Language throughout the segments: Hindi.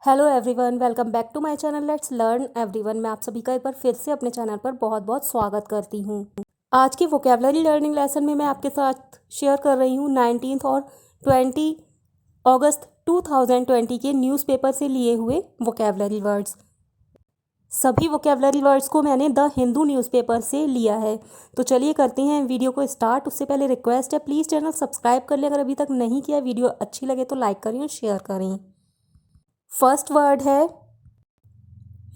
Hello everyone, welcome back to my channel let's learn everyone. मैं आप सभी का एक बार फिर से अपने चैनल पर बहुत बहुत स्वागत करती हूँ। आज की वोकेबलरी लर्निंग लेसन में मैं आपके साथ शेयर कर रही हूँ 19 और 20 अगस्त 2020 के न्यूज़पेपर से लिए हुए वोकेबलरी वर्ड्स। सभी वोकेबलरी वर्ड्स को मैंने द हिंदू न्यूज़पेपर से लिया है। तो चलिए करते हैं वीडियो को स्टार्ट। उससे पहले रिक्वेस्ट है, प्लीज़ चैनल सब्सक्राइब कर लें अगर अभी तक नहीं किया। वीडियो अच्छी लगे तो लाइक करें और शेयर करें। फर्स्ट वर्ड है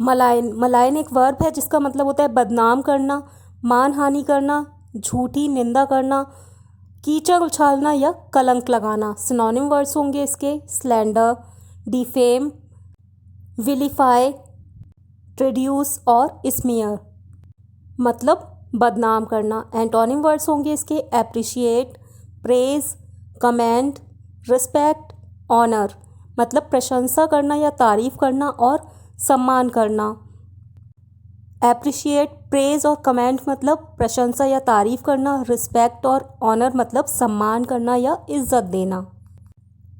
मलायन। मलायन एक वर्ब है जिसका मतलब होता है बदनाम करना, मानहानि करना, झूठी निंदा करना, कीचड़ उछालना या कलंक लगाना। सिनोनिम वर्ड्स होंगे इसके स्लैंडर, डिफेम, विलिफाई, ट्रेड्यूस और स्मीयर, मतलब बदनाम करना। एंटोनिम वर्ड्स होंगे इसके appreciate, praise, commend, respect, honour, मतलब प्रशंसा करना या तारीफ करना और सम्मान करना। एप्रिशिएट, प्रेज और कमेंट मतलब प्रशंसा या तारीफ करना। रिस्पेक्ट और ऑनर मतलब सम्मान करना या इज्जत देना।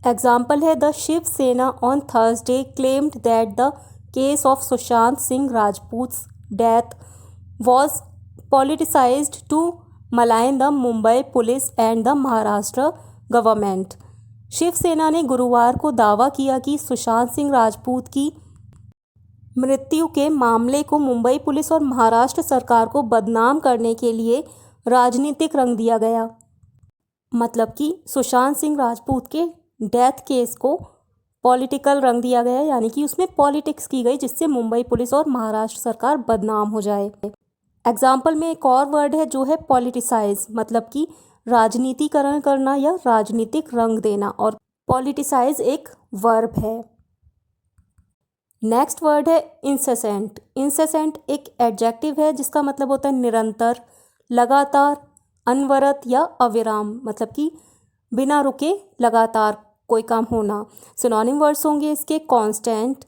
एग्जाम्पल है the Shiv Sena on Thursday claimed that the case of Sushant Singh Rajput's death was politicized to malign the Mumbai police and the Maharashtra government. Shiv Sena ने गुरुवार को दावा किया कि सुशांत सिंह राजपूत की मृत्यु के मामले को मुंबई पुलिस और महाराष्ट्र सरकार को बदनाम करने के लिए राजनीतिक रंग दिया गया। मतलब कि सुशांत सिंह राजपूत के डेथ केस को पॉलिटिकल रंग दिया गया, यानी कि उसमें पॉलिटिक्स की गई जिससे मुंबई पुलिस और महाराष्ट्र सरकार बदनाम हो जाए। एग्जाम्पल में एक और वर्ड है जो है पॉलिटिसाइज, मतलब कि राजनीतिकरण करना या राजनीतिक रंग देना, और पॉलिटिसाइज एक वर्ब है। नेक्स्ट वर्ड है इंसेसेंट। इंसेसेंट एक एडजेक्टिव है जिसका मतलब होता है निरंतर, लगातार, अनवरत या अविराम, मतलब कि बिना रुके लगातार कोई काम होना। सिनोनिम वर्ड्स होंगे इसके constant,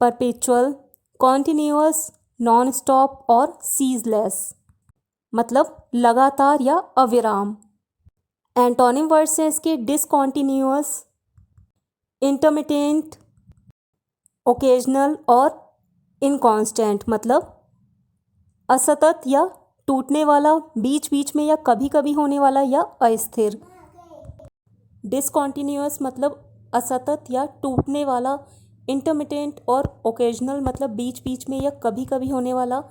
perpetual, continuous, non stop और सीजलेस, मतलब लगातार या अविराम। एंटोनिम वर्ड्स हैं इसके डिसकॉन्टिन्यूअस, इंटरमिटेंट, ओकेजनल और इनकॉन्स्टेंट, मतलब असतत या टूटने वाला, बीच बीच में या कभी कभी होने वाला या अस्थिर। डिसकॉन्टिन्यूअस मतलब असतत या टूटने वाला, इंटरमिटेंट और ओकेजनल मतलब बीच बीच में या कभी कभी होने वाला,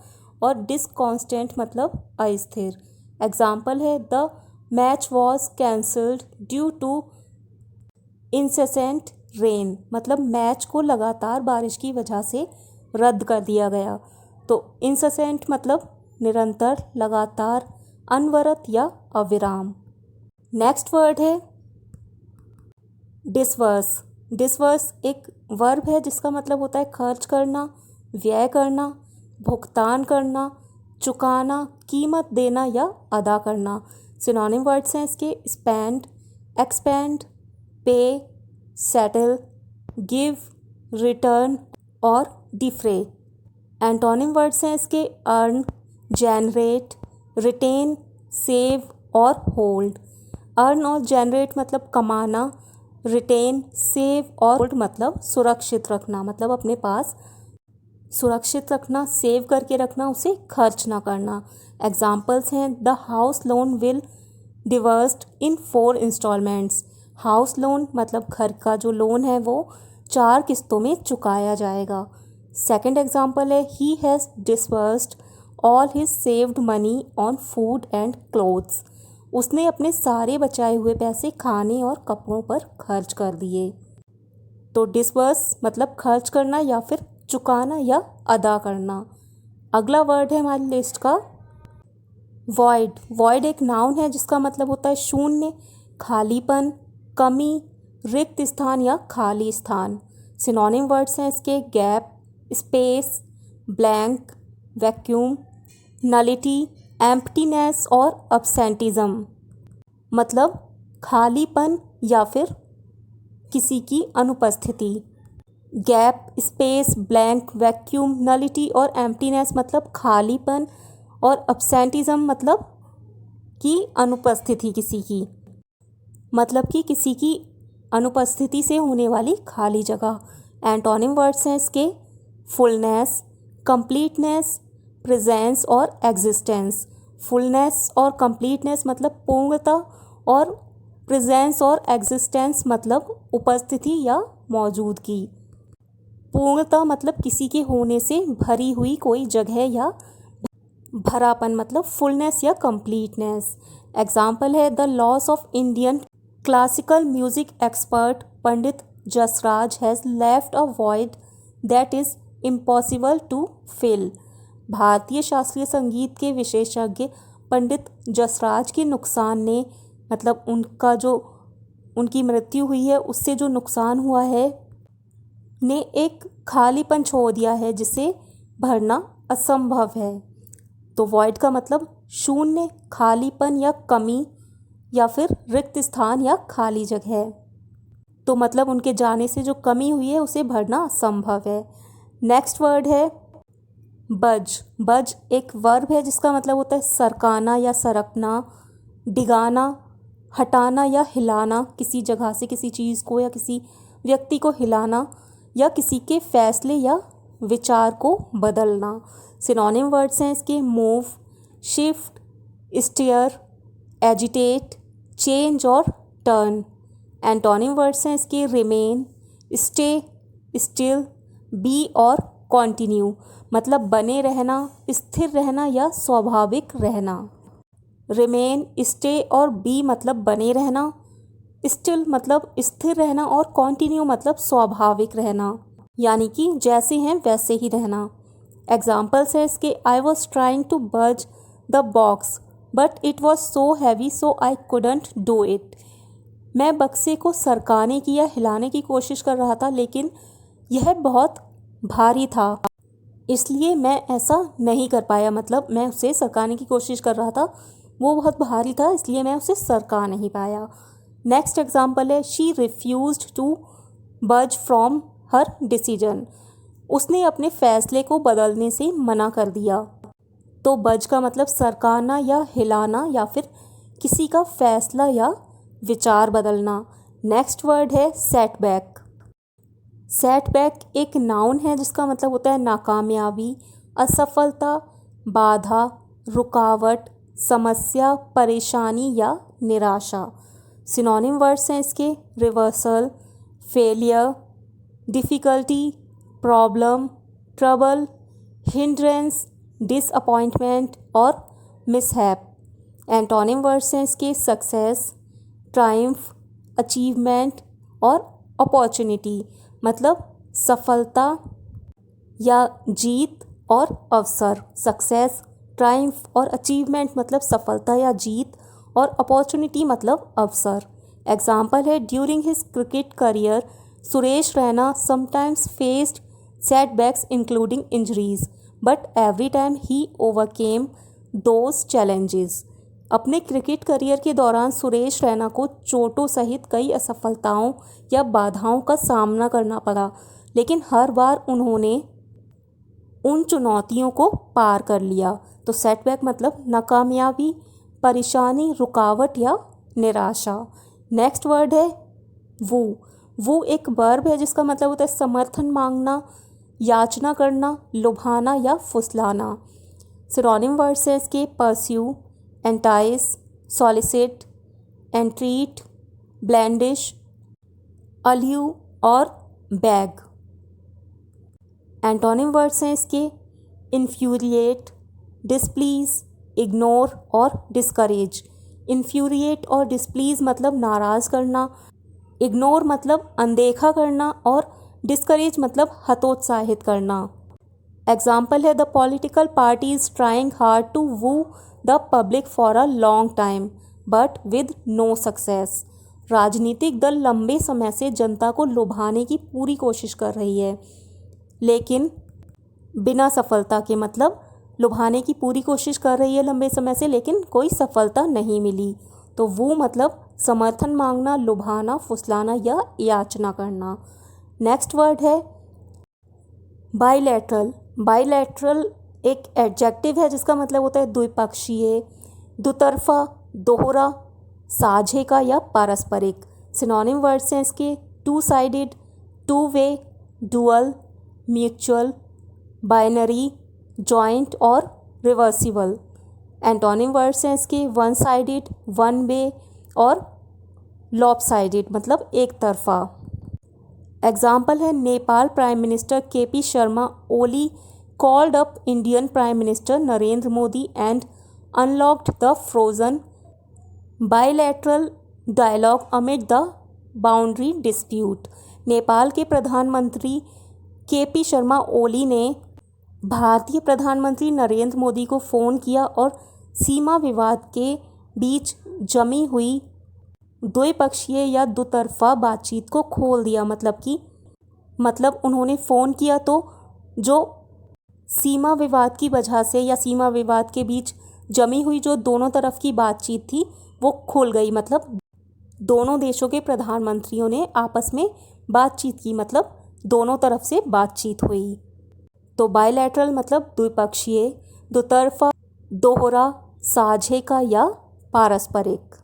और डिसकॉन्स्टेंट मतलब अस्थिर। एग्जाम्पल है the match was cancelled due to incessant rain, मतलब मैच को लगातार बारिश की वजह से रद्द कर दिया गया। तो इंसेसेंट मतलब निरंतर, लगातार, अनवरत या अविराम। नेक्स्ट वर्ड है डिसवर्स। डिसवर्स एक वर्ब है जिसका मतलब होता है खर्च करना, व्यय करना, भुगतान करना, चुकाना, कीमत देना या अदा करना। सिनोनिम वर्ड्स हैं इसके स्पेंड, एक्सपेंड, पे, सेटल, गिव, रिटर्न और डिफ्रे। एंटोनिम वर्ड्स हैं इसके अर्न, जनरेट, रिटेन, सेव और होल्ड। अर्न और जनरेट मतलब कमाना, रिटेन, सेव और होल्ड मतलब सुरक्षित रखना, मतलब अपने पास सुरक्षित रखना, सेव करके रखना, उसे खर्च ना करना। एग्जाम्पल्स हैं the house loan will disbursed in 4 installments. House loan मतलब घर का जो लोन है वो 4 किस्तों में चुकाया जाएगा। सेकंड एग्जाम्पल है he has disbursed all his saved money on food and clothes. उसने अपने सारे बचाए हुए पैसे खाने और कपड़ों पर खर्च कर दिए। तो डिस्बर्स मतलब खर्च करना या फिर चुकाना या अदा करना। अगला वर्ड है हमारी लिस्ट का वॉइड। वॉइड एक नाउन है जिसका मतलब होता है शून्य, खालीपन, कमी, रिक्त स्थान या खाली स्थान। सिनोनिम वर्ड्स हैं इसके gap, space, blank, vacuum, nullity, emptiness और अब्सेंटिज्म, मतलब खालीपन या फिर किसी की अनुपस्थिति। Gap, space, blank, vacuum, nullity और एम्प्टीनेस मतलब खालीपन, और अब्सेंटिज्म मतलब कि अनुपस्थिति किसी की, मतलब कि किसी की अनुपस्थिति से होने वाली खाली जगह। एंटोनिम वर्ड्स हैं इसके फुलनेस, कंप्लीटनेस, प्रेजेंस और एग्जिस्टेंस। फुलनेस और कंप्लीटनेस मतलब पूर्णता, और प्रेजेंस और एग्जिस्टेंस मतलब उपस्थिति या मौजूदगी। पूर्णता मतलब किसी के होने से भरी हुई कोई जगह या भरापन मतलब फुलनेस या कंप्लीटनेस। एग्जाम्पल है the loss of Indian classical music expert Pandit Jasraj has left a void that is impossible to fill. भारतीय शास्त्रीय संगीत के विशेषज्ञ पंडित जसराज के नुकसान ने मतलब उनकी मृत्यु हुई है, उससे जो नुकसान हुआ है ने एक खालीपन छोड़ दिया है जिसे भरना असंभव है। तो वॉइड का मतलब शून्य, खालीपन या कमी, या फिर रिक्त स्थान या खाली जगह। तो मतलब उनके जाने से जो कमी हुई है उसे भरना असंभव है। नेक्स्ट वर्ड है बज। बज एक वर्ब है जिसका मतलब होता है सरकाना या सरकना, डिगाना, हटाना या हिलाना, किसी जगह से किसी चीज़ को या किसी व्यक्ति को हिलाना, या किसी के फैसले या विचार को बदलना। सिनोनिम वर्ड्स हैं इसके move, shift, steer, agitate, change और टर्न। एंटोनिम वर्ड्स हैं इसके रिमेन, स्टे, स्टिल, बी और कॉन्टिन्यू मतलब बने रहना, स्थिर रहना या स्वाभाविक रहना। रिमेन, स्टे और बी मतलब बने रहना, स्टिल मतलब स्थिर रहना और कॉन्टिन्यू मतलब स्वाभाविक रहना, यानी कि जैसे हैं वैसे ही रहना। एग्जाम्पल्स है इसके आई वॉज ट्राइंग टू बज the box but it was so heavy so I couldn't do it. मैं बक्से को सरकाने की या हिलाने की कोशिश कर रहा था लेकिन यह बहुत भारी था, इसलिए मैं ऐसा नहीं कर पाया। मतलब मैं उसे सरकाने की कोशिश कर रहा था, वो बहुत भारी था इसलिए मैं उसे सरका नहीं पाया। नेक्स्ट एग्जाम्पल है शी रिफ्यूज्ड टू बज फ्रॉम हर डिसीजन। उसने अपने फैसले को बदलने से मना कर दिया। तो बज का मतलब सरकाना या हिलाना या फिर किसी का फैसला या विचार बदलना। नेक्स्ट वर्ड है सेटबैक। सेटबैक एक नाउन है जिसका मतलब होता है नाकामयाबी, असफलता, बाधा, रुकावट, समस्या, परेशानी या निराशा। सिनोनिम वर्ड्स हैं इसके reversal, failure, difficulty, problem, trouble, hindrance, disappointment और मिसहैप। एंटोनिम वर्ड्स हैं इसके सक्सेस, ट्रायम्फ, अचीवमेंट और अपॉर्चुनिटी मतलब सफलता या जीत और अवसर। सक्सेस, ट्रायम्फ और अचीवमेंट मतलब सफलता या जीत, और अपॉर्चुनिटी मतलब अवसर। एग्जाम्पल है during his cricket career Suresh Raina sometimes faced setbacks including injuries but every time he overcame those challenges. अपने क्रिकेट करियर के दौरान सुरेश रैना को चोटों सहित कई असफलताओं या बाधाओं का सामना करना पड़ा, लेकिन हर बार उन्होंने उन चुनौतियों को पार कर लिया। तो सेटबैक मतलब नाकामयाबी, परेशानी, रुकावट या निराशा। नेक्स्ट वर्ड है वो एक वर्ब है जिसका मतलब होता है समर्थन मांगना, याचना करना, लुभाना या फुसलाना। सिनोनिम वर्ड्स है इसके परस्यू, एंटाइस, सॉलिसिट, एंट्रीट, ब्लैंडिश, अल्यू और बैग। एंटोनिम वर्ड्स हैं इसके इन्फ्यूरिएट, डिसप्लीज, इग्नोर और डिस्करेज। इन्फ्यूरिएट और डिसप्लीज मतलब नाराज़ करना, इग्नोर मतलब अनदेखा करना और डिस्करेज मतलब हतोत्साहित करना। एग्जाम्पल है the political party is trying hard to woo the public for a long time but with no success. राजनीतिक दल लंबे समय से जनता को लुभाने की पूरी कोशिश कर रही है लेकिन बिना सफलता के। मतलब लुभाने की पूरी कोशिश कर रही है लंबे समय से लेकिन कोई सफलता नहीं मिली। तो वो मतलब समर्थन मांगना, लुभाना, फुसलाना या याचना करना। नेक्स्ट वर्ड है बाइलैटरल। बाइलैटरल एक एडजेक्टिव है जिसका मतलब होता है द्विपक्षीय, दुतरफा, दोहरा, साझे का या पारस्परिक। सिनोनिम वर्ड्स हैं इसके two sided, two way, dual, mutual, binary, joint और रिवर्सिबल। एंटोनिम वर्ड्स हैं इसके वन साइडेड, वन वे और लॉपसाइडेड मतलब एक तरफा। एग्जाम्पल है Nepal prime minister KP Sharma Oli called up Indian prime minister Narendra Modi and unlocked the frozen bilateral dialogue amid the boundary dispute. Nepal के प्रधानमंत्री केपी शर्मा ओली ने भारतीय प्रधानमंत्री नरेंद्र मोदी को फ़ोन किया और सीमा विवाद के बीच जमी हुई द्विपक्षीय या दुतरफा बातचीत को खोल दिया। मतलब उन्होंने फ़ोन किया तो जो सीमा विवाद की वजह से या सीमा विवाद के बीच जमी हुई जो दोनों तरफ की बातचीत थी वो खुल गई। मतलब दोनों देशों के प्रधानमंत्रियों ने आपस में बातचीत की, मतलब दोनों तरफ से बातचीत हुई। तो बायलैटरल मतलब द्विपक्षीय, दुतरफा दोहरा, साझे का या पारस्परिक।